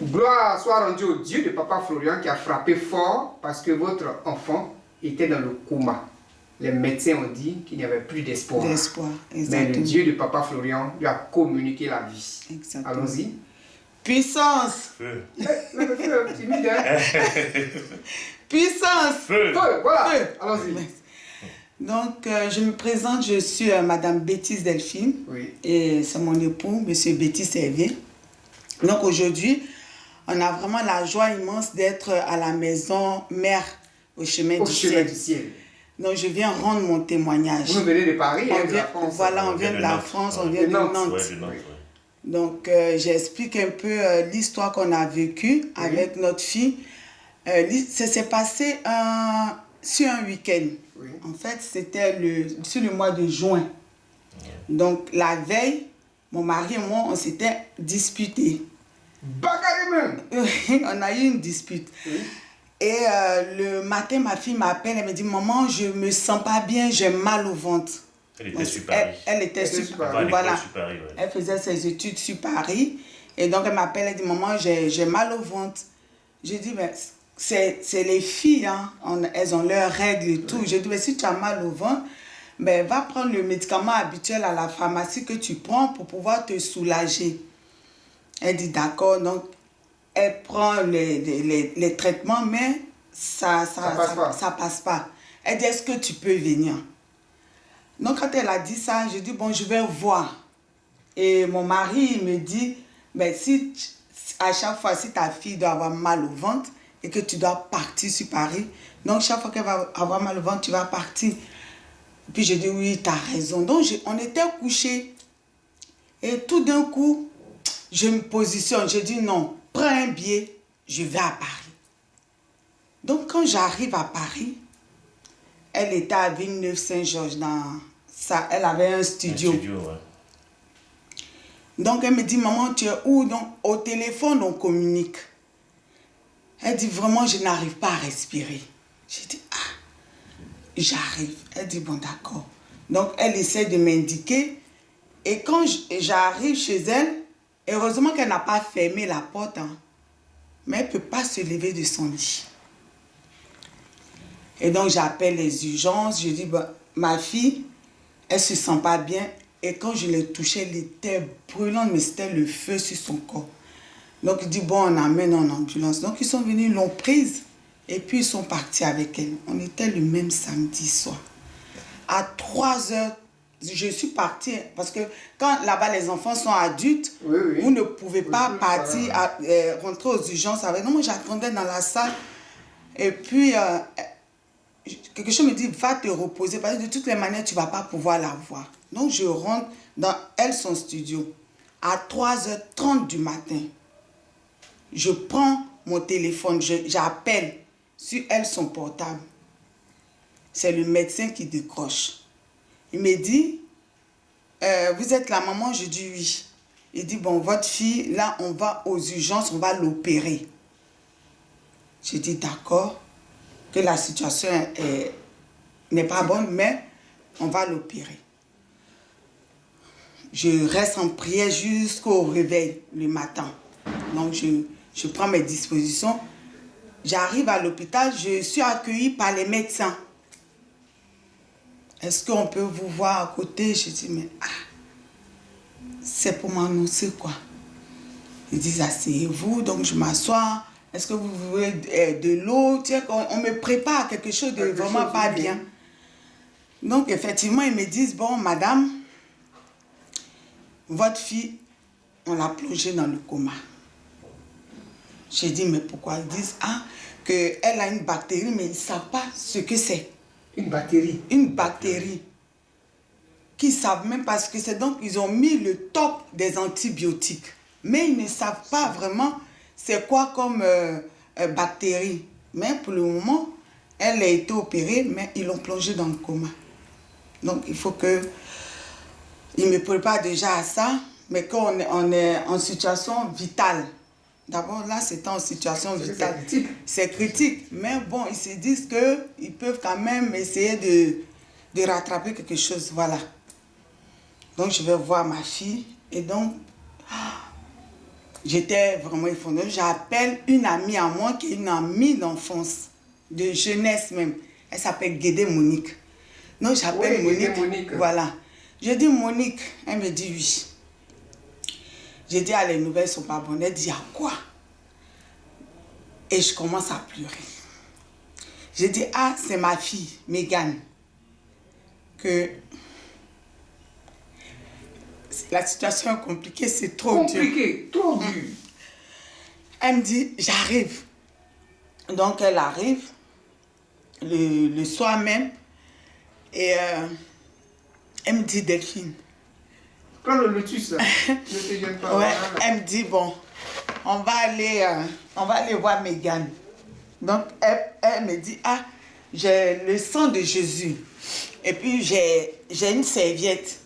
Gloire soit rendue au Dieu de Papa Florian qui a frappé fort parce que votre enfant était dans le coma. Les médecins ont dit qu'il n'y avait plus d'espoir. Mais le Dieu de Papa Florian lui a communiqué la vie. Allons-y. Puissance. Feu. Le feu, timide, hein? Puissance. Feu. Feu, voilà. Feu. Allons-y. Donc, je me présente, je suis Madame Bétis Delphine. Oui. Et c'est mon époux, Monsieur Bétis Servier. Donc, aujourd'hui, on a vraiment la joie immense d'être à la maison mère au chemin du ciel. Donc, je viens rendre mon témoignage. Vous venez de Paris, de la France. Voilà, on vient de la France, on vient de Nantes. Donc, j'explique un peu l'histoire qu'on a vécue avec notre fille. Ça s'est passé sur un week-end. Oui. En fait, c'était sur le mois de juin. Donc, la veille, mon mari et moi, on s'était disputés. Bagarre même. On a eu une dispute. Oui. Et le matin, ma fille m'appelle, elle me dit, maman, je me sens pas bien, j'ai mal au ventre. Elle était sur Paris. Elle était sur Paris. Voilà. Ouais. Elle faisait ses études sur Paris. Et donc, elle m'appelle, elle dit, maman, j'ai mal au ventre. J'ai dit, ben, c'est les filles, hein, elles ont leurs règles et tout. J'ai dit, ben, si tu as mal au ventre, ben, va prendre le médicament habituel à la pharmacie que tu prends pour pouvoir te soulager. Elle dit, d'accord. Donc, elle prend les traitements, mais ça passe pas. Elle dit, est-ce que tu peux venir? Donc, quand elle a dit ça, je dis, bon, je vais voir. Et mon mari, il me dit, mais si à chaque fois, si ta fille doit avoir mal au ventre et que tu dois partir sur Paris, donc chaque fois qu'elle va avoir mal au ventre, tu vas partir. Puis je dis, oui, tu as raison. Donc, on était couchés. Et tout d'un coup, je me positionne. Je dis, non, prends un billet, je vais à Paris. Donc, quand j'arrive à Paris, elle était à Villeneuve-Saint-Georges. Elle avait un studio. Ouais. Donc, elle me dit, maman, tu es où? Donc, au téléphone, on communique. Elle dit, vraiment, je n'arrive pas à respirer. J'ai dit, j'arrive. Elle dit, bon, d'accord. Donc, elle essaie de m'indiquer. Et quand j'arrive chez elle, heureusement qu'elle n'a pas fermé la porte, hein, mais elle ne peut pas se lever de son lit. Et donc, j'appelle les urgences. Je dis, bah, ma fille, elle ne se sent pas bien. Et quand je l'ai touchée, elle était brûlante, mais c'était le feu sur son corps. Donc, il dit, bon, on l'emmène en ambulance. Donc, ils sont venus, ils l'ont prise. Et puis, ils sont partis avec elle. On était le même samedi soir. À 3 heures, je suis partie. Parce que quand là-bas, les enfants sont adultes, oui. vous ne pouvez pas partir, rentrer aux urgences avec. Non, moi, j'attendais dans la salle. Et puis, quelque chose me dit, va te reposer. Parce que de toutes les manières, tu ne vas pas pouvoir la voir. Donc, je rentre dans son studio. À 3h30 du matin, je prends mon téléphone, j'appelle sur son portable. C'est le médecin qui décroche. Il me dit, vous êtes la maman? Je dis oui. Il dit, bon, votre fille, là, on va aux urgences, on va l'opérer. J'ai dit, d'accord, que la situation n'est pas bonne, mais on va l'opérer. Je reste en prière jusqu'au réveil le matin. Donc, je prends mes dispositions. J'arrive à l'hôpital, je suis accueillie par les médecins. Est-ce qu'on peut vous voir à côté? Je dis, mais c'est pour m'annoncer quoi? Ils disent, asseyez-vous. Donc, je m'assois. Est-ce que vous voulez de l'eau? On me prépare quelque chose de vraiment pas bien. Donc, effectivement, ils me disent, bon, madame, votre fille, on l'a plongée dans le coma. J'ai dit, mais pourquoi? Ils disent, qu'elle a une bactérie, mais ils ne savent pas ce que c'est. Une bactérie? Une bactérie. Qu'ils ne savent même pas ce que c'est. Donc, ils ont mis le top des antibiotiques. Mais ils ne savent pas vraiment c'est quoi comme bactérie. Mais pour le moment, elle a été opérée, mais ils l'ont plongée dans le coma. Donc, il faut que... Ils me préparent déjà à ça, mais quand on est en situation vitale. D'abord, là, c'était en situation vitale. C'est critique. Mais bon, ils se disent qu'ils peuvent quand même essayer de rattraper quelque chose. Voilà. Donc, je vais voir ma fille. Et donc, j'étais vraiment effondrée. J'appelle une amie à moi qui est une amie d'enfance, de jeunesse même. Elle s'appelle Guédé Monique. Donc j'appelle Monique. Voilà. Je dis Monique, elle me dit oui. J'ai dit, ah, les nouvelles sont pas bonnes. Elle dit, à quoi? Et je commence à pleurer. J'ai dit, ah, c'est ma fille, Mégane, que la situation est compliquée, c'est trop dur. Compliqué, trop dur. Elle me dit, j'arrive. Donc, elle arrive le soir même et elle me dit, Delphine. Prends le lotus, là. Ne te gêne pas. Ouais, elle me dit, bon, on va aller voir Mégane. Donc, elle me dit, ah, j'ai le sang de Jésus. Et puis, j'ai une serviette.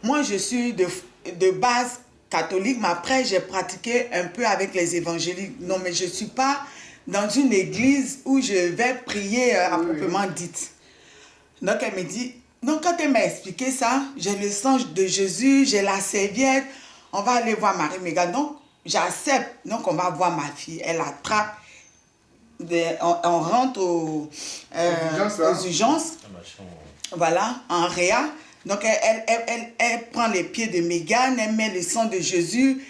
Moi, je suis de base catholique, mais après, j'ai pratiqué un peu avec les évangéliques. Non, mais je ne suis pas dans une église où je vais prier à proprement dite. Donc, elle me dit, donc quand elle m'a expliqué ça, j'ai le sang de Jésus, j'ai la serviette, on va aller voir Marie-Mégane. Donc, j'accepte. Donc, on va voir ma fille. Elle attrape. On rentre aux urgences. Voilà, en réa. Donc, elle prend les pieds de Mégane, elle met le sang de Jésus.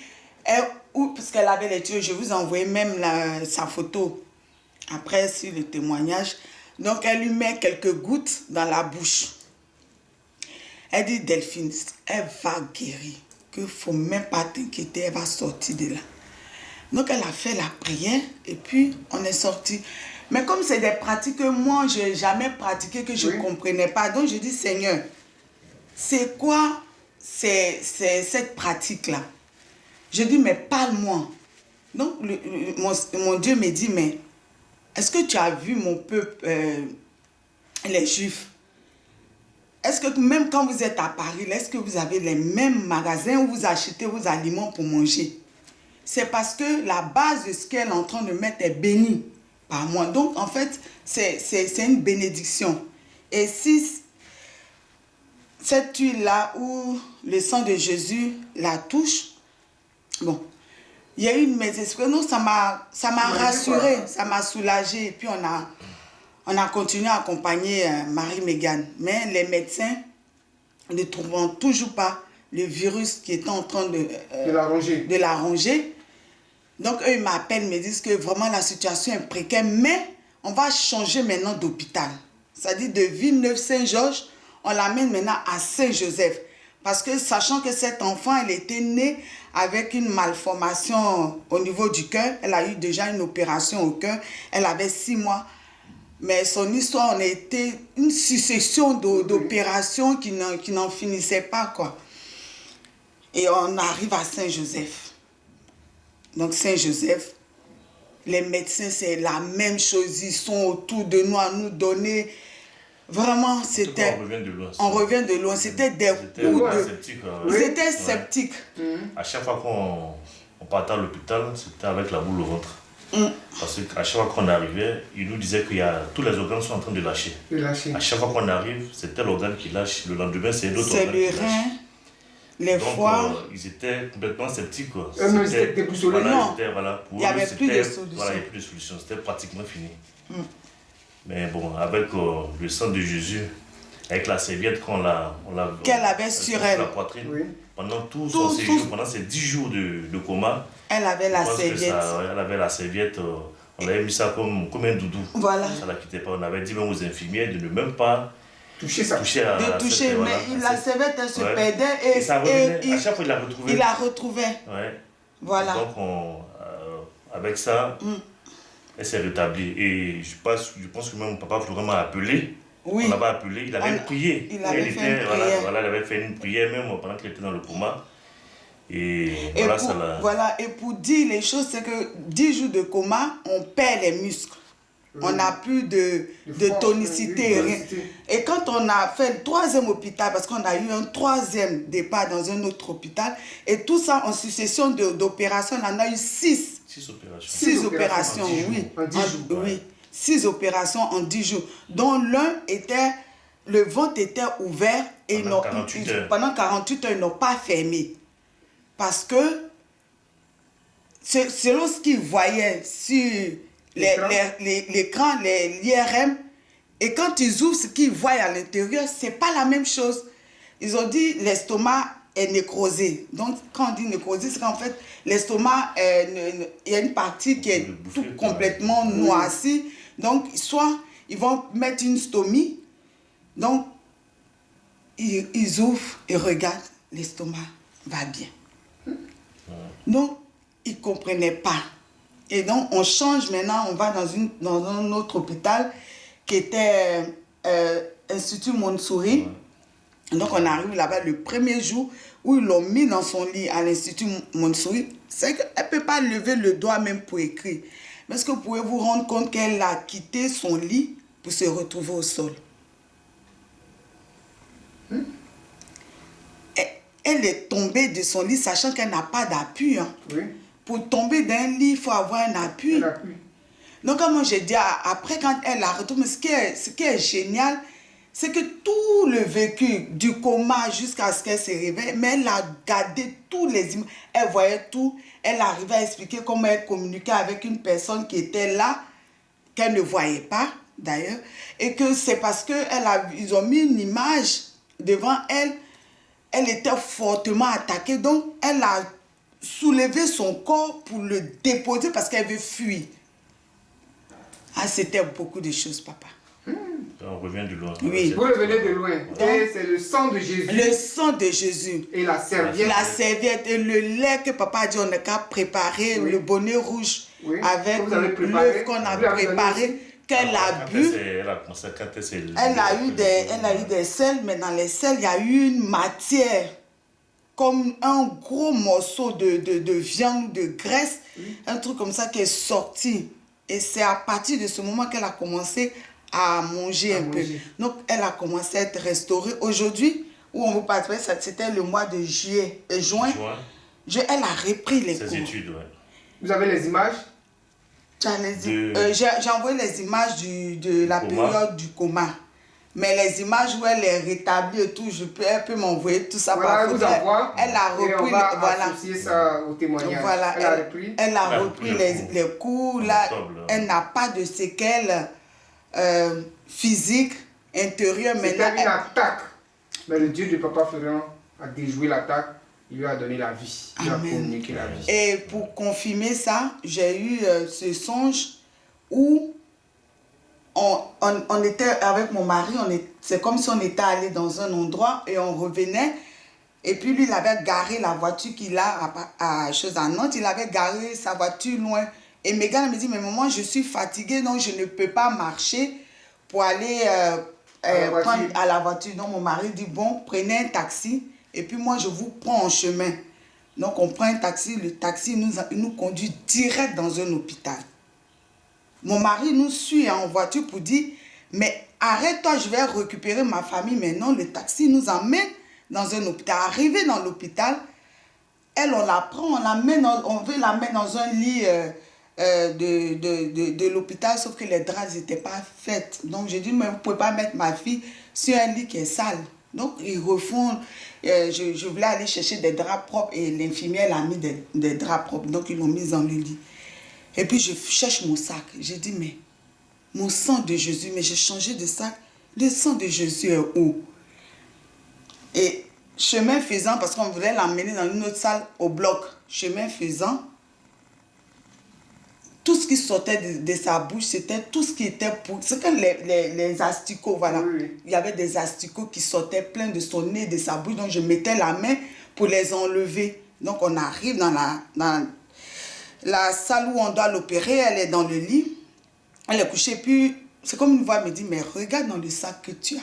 Parce qu'elle avait les tuyaux, je vous envoie même sa photo après sur le témoignage. Donc, elle lui met quelques gouttes dans la bouche. Elle dit, Delphine, elle va guérir. Qu'il ne faut même pas t'inquiéter, elle va sortir de là. Donc, elle a fait la prière et puis on est sorti. Mais comme c'est des pratiques que moi, je n'ai jamais pratiquées, que je ne comprenais pas. Donc, je dis, Seigneur, c'est quoi cette pratique-là? Je dis, mais parle-moi. Donc, mon Dieu me dit, mais est-ce que tu as vu mon peuple, les Juifs? Est-ce que même quand vous êtes à Paris, est-ce que vous avez les mêmes magasins où vous achetez vos aliments pour manger? C'est parce que la base de ce qu'elle est en train de mettre est bénie par moi. Donc, en fait, c'est une bénédiction. Et si cette huile-là ou le sang de Jésus la touche, bon, il y a eu une mésespérance. Non, ça m'a rassurée, ça m'a soulagée. Et puis, on a continué à accompagner Marie-Mégane. Mais les médecins ne trouvant toujours pas le virus qui était en train de la ronger. Donc, eux, ils m'appellent, me disent que vraiment la situation est précaire, mais on va changer maintenant d'hôpital. C'est-à-dire de Villeneuve-Saint-Georges, on l'amène maintenant à Saint-Joseph. Parce que sachant que cet enfant, elle était née avec une malformation au niveau du cœur, elle a eu déjà une opération au cœur, elle avait 6 mois. Mais son histoire, on a été une succession d'opérations qui n'en finissaient pas, quoi. Et on arrive à Saint-Joseph. Donc Saint-Joseph, les médecins, c'est la même chose. Ils sont autour de nous à nous donner. Vraiment, c'était... On revient de loin. On revient de loin. C'était des coups de... Ils étaient sceptiques. À chaque fois qu'on partait à l'hôpital, c'était avec la boule au ventre. Parce qu'à chaque fois qu'on arrivait, ils nous disaient que tous les organes sont en train de lâcher. À chaque fois qu'on arrive, c'est tel organe qui lâche. Le lendemain, c'est d'autres organes qui lâchent. C'est le rein, les foies. Ils étaient complètement sceptiques. Ils étaient déboussolés. Non, pour il n'y avait plus de solution. Voilà, il n'y avait plus de solution. C'était pratiquement fini. Mais bon, avec le sang de Jésus, avec la serviette qu'elle avait sur elle, la poitrine, pendant tout son séjour, pendant ces 10 jours de coma, elle avait la serviette. Elle avait la serviette, on avait mis ça comme un doudou. Voilà. Ça ne la quittait pas. On avait dit même aux infirmières de ne même pas toucher ça. Mais la serviette, elle se perdait et ça revenait. À chaque fois, il la retrouvait. Il la retrouvait. Ouais. Voilà. Donc, avec ça, elle s'est rétablie. Et je pense que même mon papa Florent m'a appelé. Oui. On l'avait appelé, il avait prié. Il avait fait une prière. Voilà, il avait fait une prière même pendant qu'il était dans le coma. Et pour dire les choses, c'est que 10 jours de coma, on perd les muscles. On n'a plus de tonicité, rien. Et quand on a fait le 3e hôpital, parce qu'on a eu un 3e départ dans un autre hôpital, et tout ça en succession d'opérations, on en a eu 6. 6 opérations, oui. En 10 jours. Oui. 6 opérations en 10 jours, dont le ventre était ouvert et pendant 48 heures, ils n'ont pas fermé. Parce que selon ce qu'ils voyaient sur l'écran, l'IRM, et quand ils ouvrent ce qu'ils voient à l'intérieur, c'est pas la même chose. Ils ont dit l'estomac est nécrosé. Donc, quand on dit nécrosé, c'est qu'en fait, l'estomac, il y a une partie qui est tout complètement noircie. Donc, soit ils vont mettre une stomie. Donc, ils ouvrent et regardent, l'estomac va bien. Donc, ils ne comprenaient pas. Et donc, on change maintenant, on va dans un autre hôpital qui était Institut Montsouris. Donc, on arrive là-bas le premier jour où ils l'ont mis dans son lit à l'Institut Montsouris. C'est qu'elle ne peut pas lever le doigt même pour écrire. Mais est-ce que vous pouvez vous rendre compte qu'elle a quitté son lit pour se retrouver au sol? Elle est tombée de son lit, sachant qu'elle n'a pas d'appui. Hein. Oui. Pour tomber d'un lit, il faut avoir un appui. Donc, comme j'ai dit, après, quand elle a retourné, ce qui est génial, c'est que tout le vécu, du coma jusqu'à ce qu'elle se réveille, mais elle a gardé tous les images. Elle voyait tout. Elle arrivait à expliquer comment elle communiquait avec une personne qui était là, qu'elle ne voyait pas, d'ailleurs. Et que c'est parce qu'ils ont mis une image devant elle. Elle était fortement attaquée. Donc, elle a soulevé son corps pour le déposer parce qu'elle veut fuir. Ah, c'était beaucoup de choses, papa. On revient de loin. Oui. Vous revenez de loin. Et c'est le sang de Jésus. Le sang de Jésus. Et la serviette. La serviette et le lait que papa a dit, on n'a qu'à préparer, le bonnet rouge avec l'œuf qu'on a préparé, qu'elle a bu. Elle a eu des sels, mais dans les sels, il y a eu une matière, comme un gros morceau de viande, de graisse, un truc comme ça qui est sorti. Et c'est à partir de ce moment qu'elle a commencé à manger un peu. Donc, elle a commencé à être restaurée. Aujourd'hui, où on vous parle, c'était le mois de juin. Elle a repris les cours. Études, ouais. Vous avez les images? J'ai envoyé les images de la période du coma. Mais les images où elle est rétablie et tout, elle peut m'envoyer tout ça par photo. Elle a repris, associer ça au témoignage. Voilà, elle a repris les cours. Là, elle n'a pas de séquelles physiques, intérieures. C'était une attaque. Mais le Dieu de Papa Florian a déjoué l'attaque. Il lui a donné la vie. Il a communiqué la vie. Et pour confirmer ça, j'ai eu ce songe où on était avec mon mari, c'est comme si on était allé dans un endroit et on revenait. Et puis lui, il avait garé la voiture qu'il a à Nantes, il avait garé sa voiture loin. Et Megan me dit, mais maman, je suis fatiguée, donc je ne peux pas marcher pour aller prendre à la voiture. Donc mon mari dit, bon, prenez un taxi et puis moi, je vous prends en chemin. Donc on prend un taxi, le taxi nous conduit direct dans un hôpital. Mon mari nous suit en voiture pour dire, mais arrête-toi, je vais récupérer ma famille. Mais non, le taxi nous emmène dans un hôpital. Arrivé dans l'hôpital, elle, on la prend, on veut la mettre dans un lit de l'hôpital, sauf que les draps n'étaient pas faits. Donc j'ai dit, mais vous ne pouvez pas mettre ma fille sur un lit qui est sale. Donc ils refont, je voulais aller chercher des draps propres et l'infirmière a mis des draps propres. Donc ils l'ont mise dans le lit. Et puis je cherche mon sac. J'ai dit, mais mon sang de Jésus, mais j'ai changé de sac. Le sang de Jésus est où? Et chemin faisant, parce qu'on voulait l'emmener dans une autre salle au bloc, chemin faisant, tout ce qui sortait de sa bouche, c'était tout ce qui était pour... C'est comme les asticots, voilà. Oui. Il y avait des asticots qui sortaient plein de son nez, de sa bouche. Donc je mettais la main pour les enlever. Donc on arrive dans la salle où on doit l'opérer, elle est dans le lit, elle est couchée, puis c'est comme une voix me dit, mais regarde dans le sac que tu as.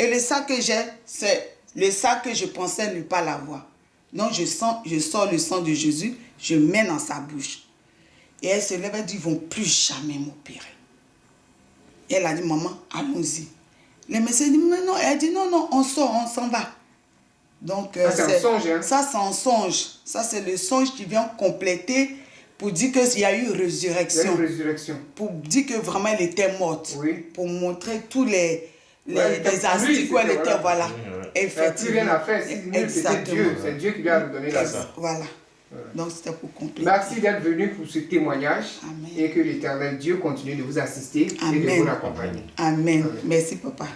Et le sac que j'ai, c'est le sac que je pensais ne pas l'avoir. Donc je sors le sang de Jésus, je mets dans sa bouche. Et elle se lève, elle dit, ils ne vont plus jamais m'opérer. Et elle a dit, maman, allons-y. Le médecin dit, mais non, elle dit, non, on sort, on s'en va. Donc, c'est un songe, hein? Ça, c'est un songe. Ça, c'est le songe qui vient compléter pour dire qu'il y a eu résurrection. Il y a eu résurrection. Pour dire que vraiment elle était morte. Oui. Pour montrer tous les asticots, elle était, voilà. Effectivement. Il n'a plus rien à faire. C'était Dieu. C'est Dieu qui lui a donné la vie. Voilà. Donc c'était pour compléter. Merci d'être venu pour ce témoignage. Amen. Et que l'Éternel Dieu continue de vous assister et de vous accompagner. Amen. Merci papa.